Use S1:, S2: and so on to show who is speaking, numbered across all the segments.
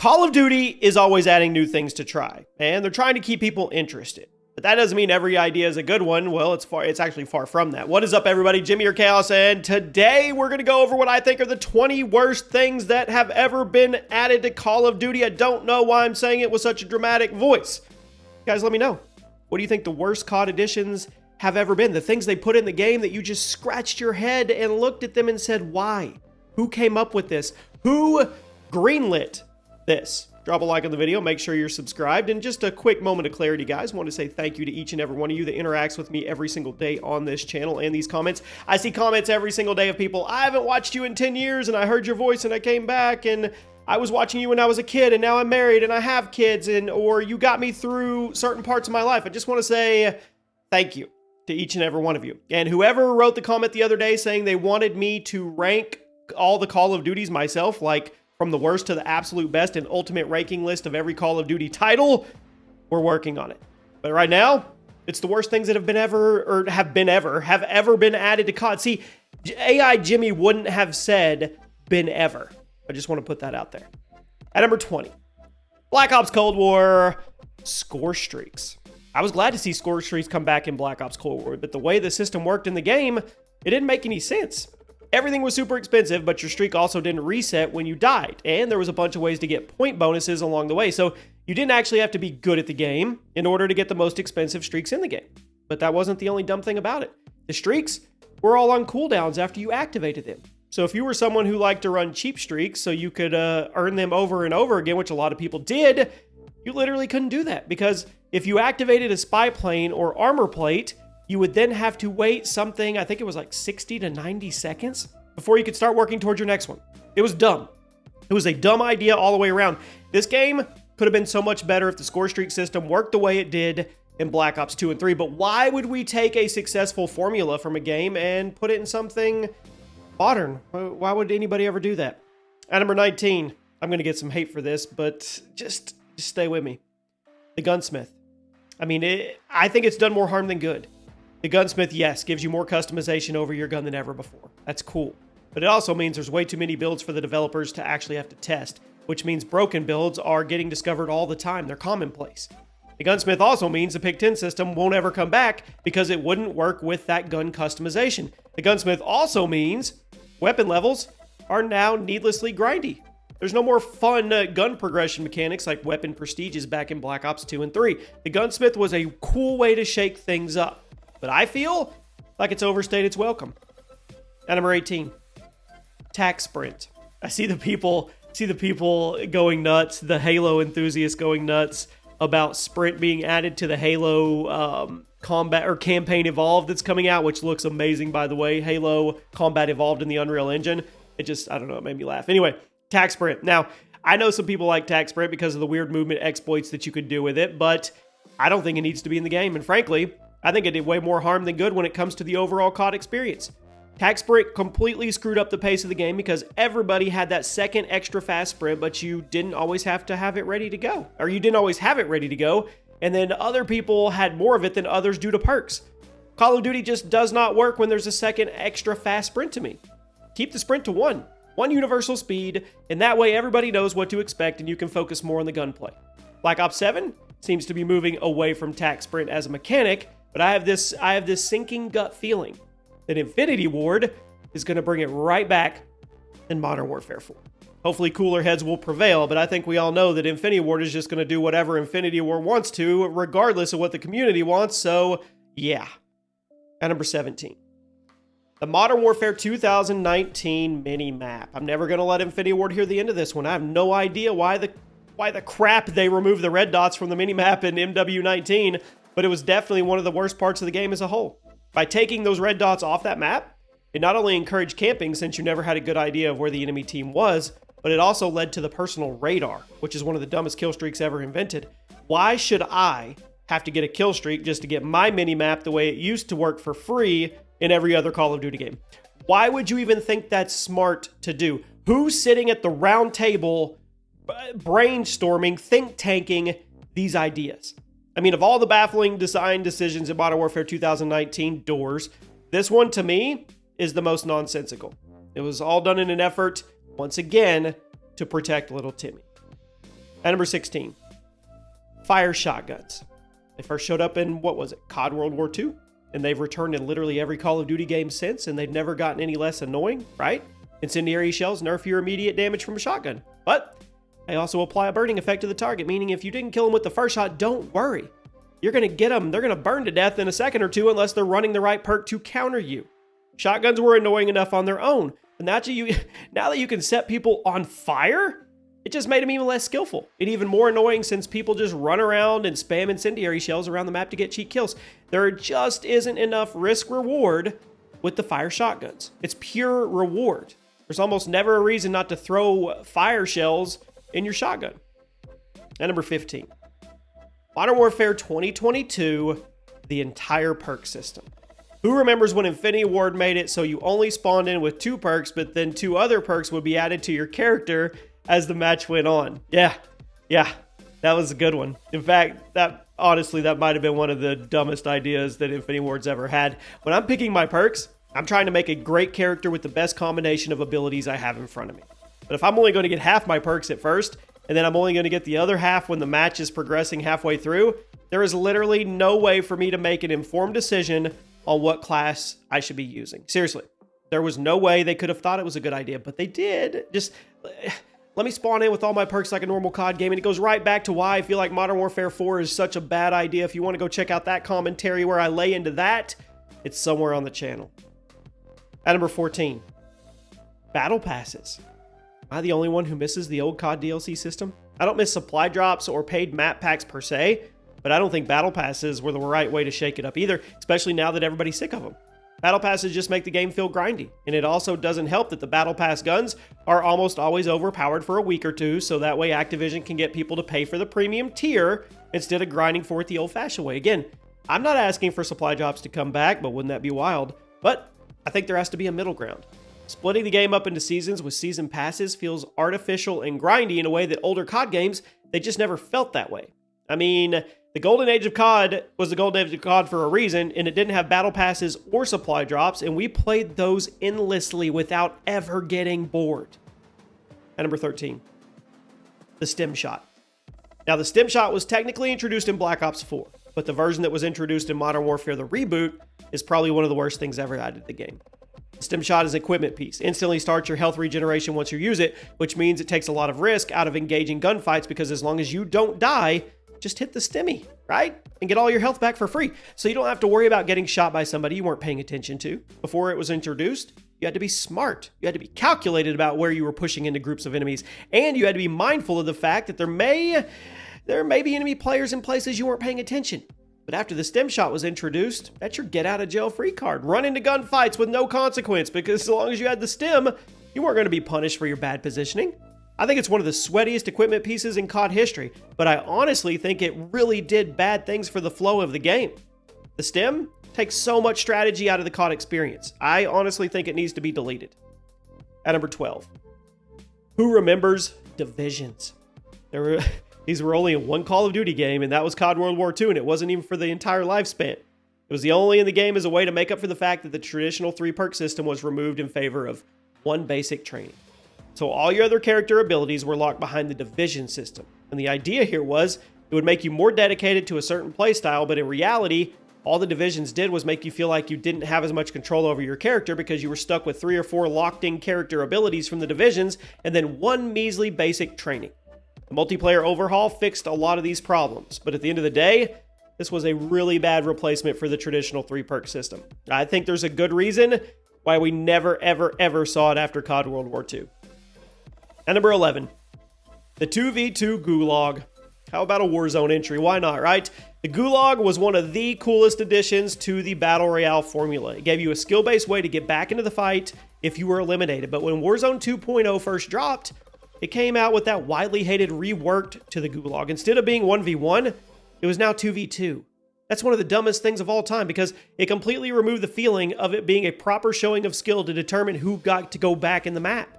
S1: Call of Duty is always adding new things to try, and they're trying to keep people interested. But that doesn't mean every idea is a good one. Well, it's actually far from that. What is up, everybody? Jimmy or Chaos, and today we're going to go over what I think are the 20 worst things that have ever been added to Call of Duty. I don't know why I'm saying it with such a dramatic voice. Guys, let me know. What do you think the worst COD additions have ever been? The things they put in the game that you just scratched your head and looked at them and said, why? Who came up with this? Who greenlit this? Drop a like on the video, make sure you're subscribed, and just a quick moment of clarity, guys. I want to say thank you to each and every one of you that interacts with me every single day on this channel and these comments. I see comments every single day of people, I haven't watched you in 10 years, and I heard your voice, and I came back, and I was watching you when I was a kid, and now I'm married, and I have kids, or you got me through certain parts of my life. I just want to say thank you to each and every one of you. And whoever wrote the comment the other day saying they wanted me to rank all the Call of Duties myself, like from the worst to the absolute best, an ultimate ranking list of every Call of Duty title, we're working on it. But right now, it's the worst things that have ever been added to COD. See, AI Jimmy wouldn't have said been ever. I just want to put that out there. At number 20, Black Ops Cold War score streaks. I was glad to see score streaks come back in Black Ops Cold War, but the way the system worked in the game, it didn't make any sense. Everything was super expensive, but your streak also didn't reset when you died, and there was a bunch of ways to get point bonuses along the way, so you didn't actually have to be good at the game in order to get the most expensive streaks in the game. But that wasn't the only dumb thing about it. The streaks were all on cooldowns after you activated them. So if you were someone who liked to run cheap streaks so you could earn them over and over again, which a lot of people did, you literally couldn't do that, because if you activated a spy plane or armor plate, you would then have to wait something, I think it was like 60 to 90 seconds before you could start working towards your next one. It was dumb. It was a dumb idea all the way around. This game could have been so much better if the score streak system worked the way it did in Black Ops 2 and 3, but why would we take a successful formula from a game and put it in something modern? Why would anybody ever do that? At number 19, I'm going to get some hate for this, but just stay with me. The Gunsmith. I mean, I think it's done more harm than good. The Gunsmith, yes, gives you more customization over your gun than ever before. That's cool. But it also means there's way too many builds for the developers to actually have to test, which means broken builds are getting discovered all the time. They're commonplace. The Gunsmith also means the Pick 10 system won't ever come back because it wouldn't work with that gun customization. The Gunsmith also means weapon levels are now needlessly grindy. There's no more fun gun progression mechanics like weapon prestiges back in Black Ops 2 and 3. The Gunsmith was a cool way to shake things up, but I feel like it's overstayed its welcome. At number 18, Tac Sprint. I see the people going nuts, the Halo enthusiasts going nuts about Sprint being added to the Halo Combat or Campaign Evolved that's coming out, which looks amazing, by the way. Halo Combat Evolved in the Unreal Engine. I don't know, it made me laugh. Anyway, Tac Sprint. Now, I know some people like Tac Sprint because of the weird movement exploits that you could do with it, but I don't think it needs to be in the game. And frankly, I think it did way more harm than good when it comes to the overall COD experience. Tac Sprint completely screwed up the pace of the game because everybody had that second extra fast sprint, but you didn't always have to have it ready to go. Or you didn't always have it ready to go, and then other people had more of it than others due to perks. Call of Duty just does not work when there's a second extra fast sprint to me. Keep the sprint to one universal speed, and that way everybody knows what to expect and you can focus more on the gunplay. Black Ops 7 seems to be moving away from Tac Sprint as a mechanic, but I have this sinking gut feeling that Infinity Ward is going to bring it right back in Modern Warfare 4. Hopefully cooler heads will prevail, but I think we all know that Infinity Ward is just going to do whatever Infinity Ward wants to, regardless of what the community wants, so yeah. At number 17, the Modern Warfare 2019 mini-map. I'm never going to let Infinity Ward hear the end of this one. I have no idea why the crap they removed the red dots from the mini-map in MW19, but it was definitely one of the worst parts of the game as a whole. By taking those red dots off that map, it not only encouraged camping since you never had a good idea of where the enemy team was, but it also led to the personal radar, which is one of the dumbest kill streaks ever invented. Why should I have to get a kill streak just to get my mini-map the way it used to work for free in every other Call of Duty game? Why would you even think that's smart to do? Who's sitting at the round table brainstorming, think tanking these ideas? I mean, of all the baffling design decisions in Modern Warfare 2019 doors, this one to me is the most nonsensical. It was all done in an effort, once again, to protect little Timmy. At number 16, fire shotguns. They first showed up in, what was it, COD World War II? And they've returned in literally every Call of Duty game since, and they've never gotten any less annoying, right? Incendiary shells nerf your immediate damage from a shotgun. But they also apply a burning effect to the target, meaning if you didn't kill them with the first shot, don't worry. You're going to get them. They're going to burn to death in a second or two unless they're running the right perk to counter you. Shotguns were annoying enough on their own. And now that you can set people on fire, it just made them even less skillful. And even more annoying since people just run around and spam incendiary shells around the map to get cheap kills. There just isn't enough risk reward with the fire shotguns. It's pure reward. There's almost never a reason not to throw fire shells in your shotgun. And number 15, Modern Warfare 2022, the entire perk system. Who remembers when Infinity Ward made it so you only spawned in with 2 perks, but then 2 other perks would be added to your character as the match went on? Yeah, that was a good one. In fact, that might have been one of the dumbest ideas that Infinity Ward's ever had. When I'm picking my perks, I'm trying to make a great character with the best combination of abilities I have in front of me. But if I'm only going to get half my perks at first, and then I'm only going to get the other half when the match is progressing halfway through, there is literally no way for me to make an informed decision on what class I should be using. Seriously, there was no way they could have thought it was a good idea, but they did. Just let me spawn in with all my perks like a normal COD game, and it goes right back to why I feel like Modern Warfare 4 is such a bad idea. If you want to go check out that commentary where I lay into that, it's somewhere on the channel. At number 14, battle passes. Am I the only one who misses the old COD DLC system? I don't miss supply drops or paid map packs per se, but I don't think battle passes were the right way to shake it up either, especially now that everybody's sick of them. Battle passes just make the game feel grindy, and it also doesn't help that the battle pass guns are almost always overpowered for a week or two, so that way Activision can get people to pay for the premium tier instead of grinding for it the old-fashioned way. Again, I'm not asking for supply drops to come back, but wouldn't that be wild? But I think there has to be a middle ground. Splitting the game up into seasons with season passes feels artificial and grindy in a way that older COD games, they just never felt that way. I mean, the golden age of COD was the golden age of COD for a reason, and it didn't have battle passes or supply drops, and we played those endlessly without ever getting bored. At number 13, the stim shot. Now, the stim shot was technically introduced in Black Ops 4, but the version that was introduced in Modern Warfare the Reboot is probably one of the worst things ever added to the game. The stim shot is an equipment piece. Instantly starts your health regeneration once you use it, which means it takes a lot of risk out of engaging gunfights because as long as you don't die, just hit the stimmy, right? And get all your health back for free. So you don't have to worry about getting shot by somebody you weren't paying attention to. Before it was introduced, you had to be smart. You had to be calculated about where you were pushing into groups of enemies. And you had to be mindful of the fact that there may be enemy players in places you weren't paying attention. But after the stim shot was introduced, that's your get out of jail free card. Run into gunfights with no consequence because as long as you had the stim, you weren't going to be punished for your bad positioning. I think it's one of the sweatiest equipment pieces in COD history, but I honestly think it really did bad things for the flow of the game. The stim takes so much strategy out of the COD experience. I honestly think it needs to be deleted. At number 12, who remembers divisions? These were only in one Call of Duty game, and that was COD World War II, and it wasn't even for the entire lifespan. It was the only in the game as a way to make up for the fact that the traditional 3-perk system was removed in favor of 1 basic training. So all your other character abilities were locked behind the division system. And the idea here was it would make you more dedicated to a certain playstyle, but in reality, all the divisions did was make you feel like you didn't have as much control over your character because you were stuck with 3 or 4 locked-in character abilities from the divisions and then 1 measly basic training. The multiplayer overhaul fixed a lot of these problems, but at the end of the day, this was a really bad replacement for the traditional 3-perk system. I think there's a good reason why we never, ever saw it after COD World War II. At number 11, the 2v2 Gulag. How about a Warzone entry? Why not, right? The Gulag was one of the coolest additions to the Battle Royale formula. It gave you a skill-based way to get back into the fight if you were eliminated. But when Warzone 2.0 first dropped, it came out with that widely hated reworked to the Gulag. Instead of being 1v1, it was now 2v2. That's one of the dumbest things of all time because it completely removed the feeling of it being a proper showing of skill to determine who got to go back in the map.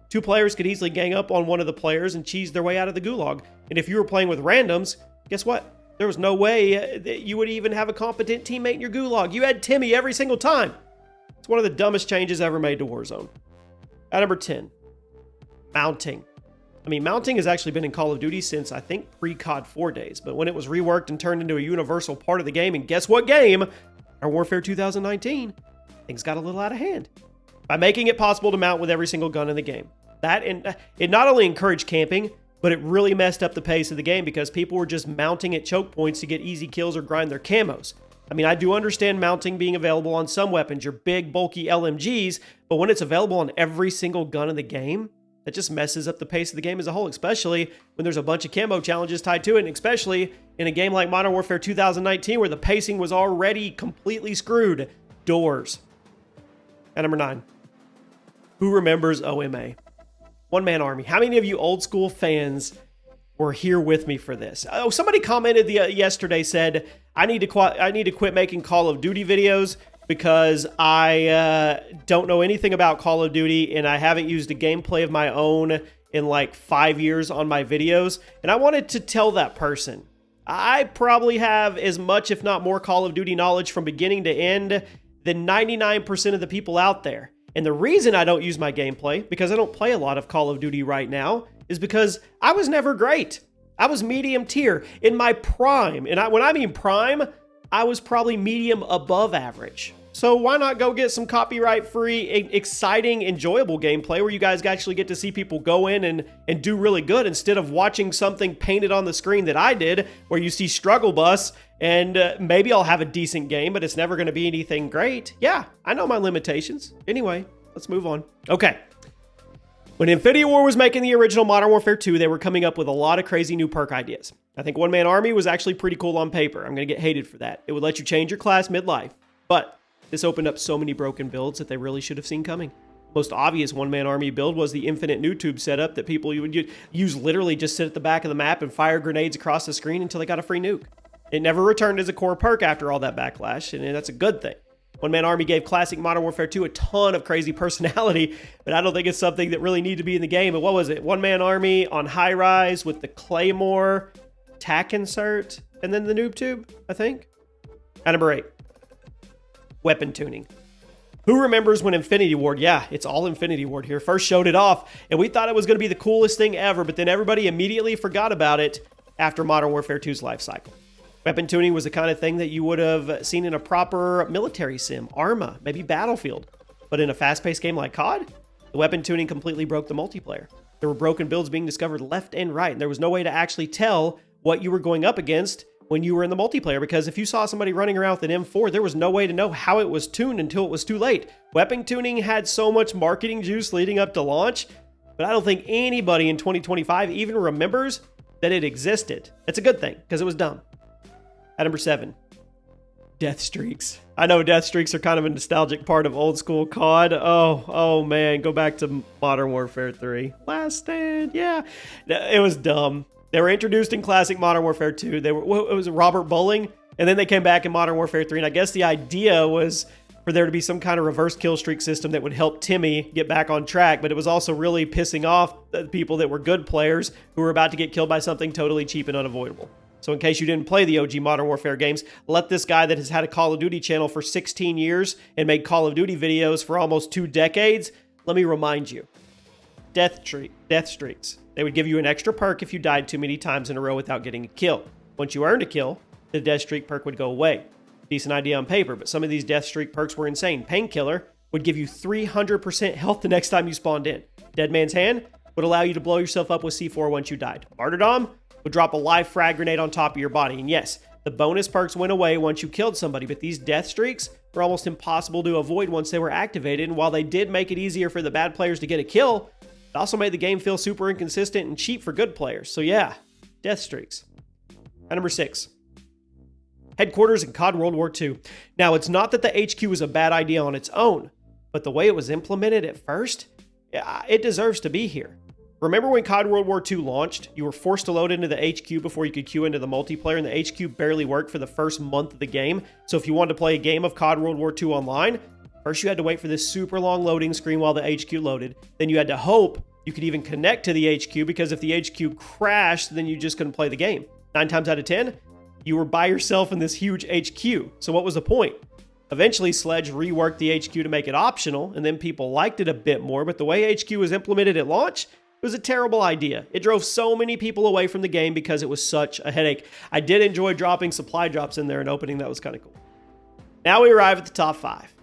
S1: 2 players could easily gang up on one of the players and cheese their way out of the Gulag. And if you were playing with randoms, guess what? There was no way that you would even have a competent teammate in your Gulag. You had Timmy every single time. It's one of the dumbest changes ever made to Warzone. At number 10, mounting. I mean, mounting has actually been in Call of Duty since, I think, pre-COD 4 days, but when it was reworked and turned into a universal part of the game, and guess what game? Modern Warfare 2019, things got a little out of hand. By making it possible to mount with every single gun in the game. It not only encouraged camping, but it really messed up the pace of the game because people were just mounting at choke points to get easy kills or grind their camos. I mean, I do understand mounting being available on some weapons, your big, bulky LMGs, but when it's available on every single gun in the game, that just messes up the pace of the game as a whole, especially when there's a bunch of camo challenges tied to it, and especially in a game like Modern Warfare 2019 where the pacing was already completely screwed. Doors. And number 9. Who remembers OMA? One-man army. How many of you old school fans were here with me for this? Oh, somebody commented yesterday, said, I need to quit making Call of Duty videos because I don't know anything about Call of Duty and I haven't used a gameplay of my own in like 5 years on my videos. And I wanted to tell that person, I probably have as much, if not more, Call of Duty knowledge from beginning to end than 99% of the people out there. And the reason I don't use my gameplay, because I don't play a lot of Call of Duty right now, is because I was never great. I was medium tier in my prime. And when I mean prime, I was probably medium above average. So why not go get some copyright-free, exciting, enjoyable gameplay where you guys actually get to see people go in and do really good instead of watching something painted on the screen that I did where you see struggle bus and maybe I'll have a decent game, but it's never going to be anything great. Yeah, I know my limitations. Anyway, let's move on. Okay. When Infinity Ward was making the original Modern Warfare 2, they were coming up with a lot of crazy new perk ideas. I think One Man Army was actually pretty cool on paper. I'm going to get hated for that. It would let you change your class mid-life, but this opened up so many broken builds that they really should have seen coming. Most obvious one-man army build was the infinite noob tube setup that people would use literally just sit at the back of the map and fire grenades across the screen until they got a free nuke. It never returned as a core perk after all that backlash, and that's a good thing. One-man army gave classic Modern Warfare 2 a ton of crazy personality, but I don't think it's something that really needed to be in the game. But what was it? One-man army on high rise with the claymore, tack insert, and then the noob tube, I think. At number 8. Weapon tuning. Who remembers when Infinity Ward, yeah, it's all Infinity Ward here, first showed it off, and we thought it was going to be the coolest thing ever, but then everybody immediately forgot about it after Modern Warfare 2's life cycle. Weapon tuning was the kind of thing that you would have seen in a proper military sim, Arma, maybe Battlefield. But in a fast-paced game like COD, the weapon tuning completely broke the multiplayer. There were broken builds being discovered left and right, and there was no way to actually tell what you were going up against when you were in the multiplayer, because if you saw somebody running around with an M4, there was no way to know how it was tuned until it was too late. Weapon tuning had so much marketing juice leading up to launch, but I don't think anybody in 2025 even remembers that it existed. It's a good thing, because it was dumb. At number 7, death streaks. I know death streaks are kind of a nostalgic part of old school COD. Oh man, go back to Modern Warfare 3. Last stand, yeah. It was dumb. They were introduced in classic Modern Warfare 2. It was Robert Bowling, and then they came back in Modern Warfare 3. And I guess the idea was for there to be some kind of reverse kill streak system that would help Timmy get back on track. But it was also really pissing off the people that were good players who were about to get killed by something totally cheap and unavoidable. So in case you didn't play the OG Modern Warfare games, let this guy that has had a Call of Duty channel for 16 years and made Call of Duty videos for almost 2 decades, let me remind you. Death streaks. They would give you an extra perk if you died too many times in a row without getting a kill. Once you earned a kill, the death streak perk would go away. Decent idea on paper, but some of these death streak perks were insane. Painkiller would give you 300% health the next time you spawned in. Dead Man's Hand would allow you to blow yourself up with C4 once you died. Martyrdom would drop a live frag grenade on top of your body. And yes, the bonus perks went away once you killed somebody, but these death streaks were almost impossible to avoid once they were activated. And while they did make it easier for the bad players to get a kill, it also made the game feel super inconsistent and cheap for good players. So yeah, death streaks. At number 6, headquarters in COD World War II. Now, it's not that the HQ was a bad idea on its own, but the way it was implemented at first, it deserves to be here. Remember when COD World War II launched, you were forced to load into the HQ before you could queue into the multiplayer, and the HQ barely worked for the first month of the game. So if you wanted to play a game of COD World War II online, first you had to wait for this super long loading screen while the HQ loaded. Then you had to hope you could even connect to the HQ, because if the HQ crashed, then you just couldn't play the game. 9 times out of 10, you were by yourself in this huge HQ. So what was the point? Eventually, Sledge reworked the HQ to make it optional, and then people liked it a bit more, but the way HQ was implemented at launch, It was a terrible idea. It drove so many people away from the game because it was such a headache. I did enjoy dropping supply drops in there and opening. That was kind of cool. Now we arrive at the top 5.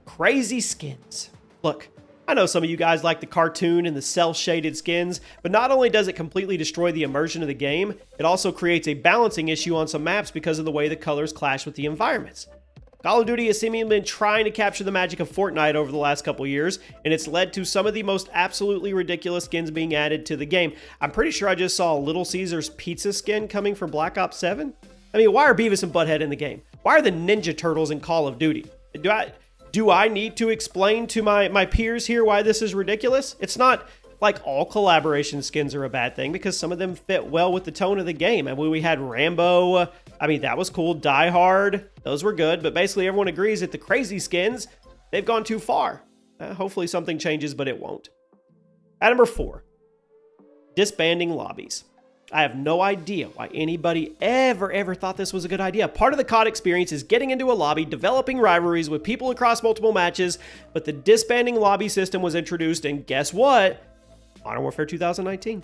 S1: Crazy skins. Look, I know some of you guys like the cartoon and the cel-shaded skins, but not only does it completely destroy the immersion of the game, it also creates a balancing issue on some maps because of the way the colors clash with the environments. Call of Duty has seemingly been trying to capture the magic of Fortnite over the last couple years, and it's led to some of the most absolutely ridiculous skins being added to the game. I'm pretty sure I just saw a Little Caesars pizza skin coming from Black Ops 7. I mean, why are Beavis and Butthead in the game? Why are the Ninja Turtles in Call of Duty? Do I need to explain to my peers here why this is ridiculous? It's not like all collaboration skins are a bad thing because some of them fit well with the tone of the game. And when we had Rambo, I mean, that was cool. Die Hard, those were good. But basically everyone agrees that the crazy skins, they've gone too far. Hopefully something changes, but it won't. At number 4, disbanding lobbies. I have no idea why anybody ever thought this was a good idea. Part of the COD experience is getting into a lobby, developing rivalries with people across multiple matches, but the disbanding lobby system was introduced, and guess what? Modern Warfare 2019.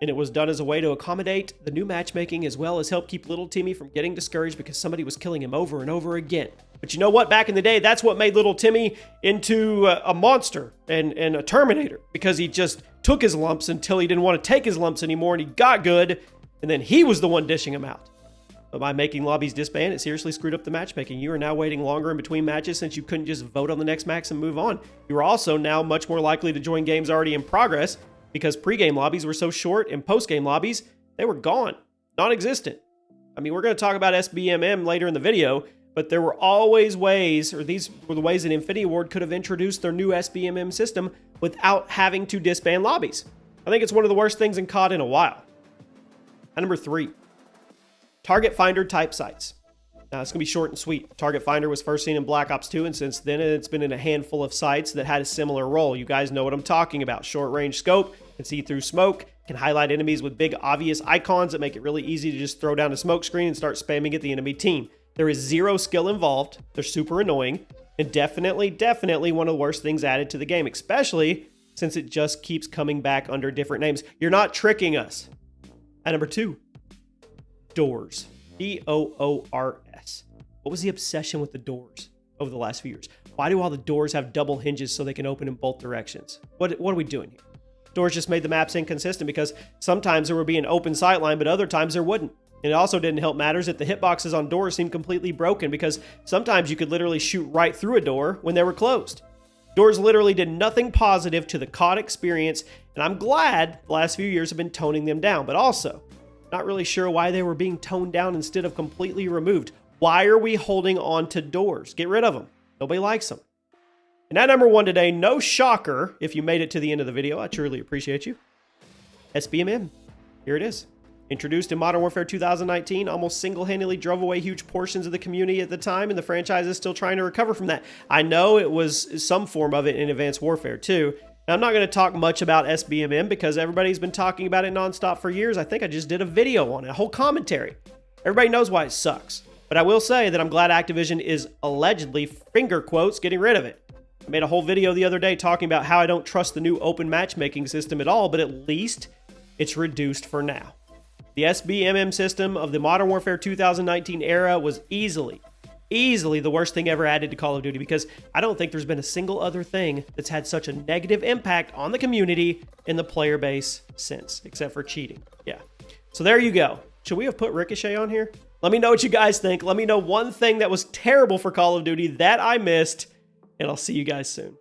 S1: And it was done as a way to accommodate the new matchmaking as well as help keep little Timmy from getting discouraged because somebody was killing him over and over again. But you know what? Back in the day, that's what made little Timmy into a monster and a Terminator, because he just took his lumps until he didn't want to take his lumps anymore and he got good, and then he was the one dishing them out. But by making lobbies disband, it seriously screwed up the matchmaking. You are now waiting longer in between matches since you couldn't just vote on the next max and move on. You are also now much more likely to join games already in progress because pregame lobbies were so short and postgame lobbies, they were gone, non-existent. I mean, we're going to talk about SBMM later in the video, but there were always ways, or these were the ways that Infinity Ward could have introduced their new SBMM system without having to disband lobbies. I think it's one of the worst things in COD in a while. And number 3, target finder type sites. Now, it's going to be short and sweet. Target finder was first seen in Black Ops 2, and since then it's been in a handful of sites that had a similar role. You guys know what I'm talking about. Short range scope, can see through smoke, can highlight enemies with big obvious icons that make it really easy to just throw down a smoke screen and start spamming at the enemy team. There is zero skill involved. They're super annoying, and definitely one of the worst things added to the game, especially since it just keeps coming back under different names. You're not tricking us. At number 2, doors. D-O-O-R-S. What was the obsession with the doors over the last few years? Why do all the doors have double hinges so they can open in both directions? What are we doing here? Doors just made the maps inconsistent because sometimes there would be an open sight line, but other times there wouldn't. And it also didn't help matters that the hitboxes on doors seemed completely broken because sometimes you could literally shoot right through a door when they were closed. Doors literally did nothing positive to the COD experience, and I'm glad the last few years have been toning them down, but also not really sure why they were being toned down instead of completely removed. Why are we holding on to doors? Get rid of them. Nobody likes them. And at number 1 today, no shocker if you made it to the end of the video. I truly appreciate you. SBMM. Here it is. Introduced in Modern Warfare 2019, almost single-handedly drove away huge portions of the community at the time, and the franchise is still trying to recover from that. I know it was some form of it in Advanced Warfare too. Now, I'm not going to talk much about SBMM because everybody's been talking about it nonstop for years. I think I just did a video on it, a whole commentary. Everybody knows why it sucks. But I will say that I'm glad Activision is allegedly, finger quotes, getting rid of it. I made a whole video the other day talking about how I don't trust the new open matchmaking system at all, but at least it's reduced for now. The SBMM system of the Modern Warfare 2019 era was easily the worst thing ever added to Call of Duty because I don't think there's been a single other thing that's had such a negative impact on the community and the player base since, except for cheating. Yeah. So there you go. Should we have put Ricochet on here? Let me know what you guys think. Let me know one thing that was terrible for Call of Duty that I missed, and I'll see you guys soon.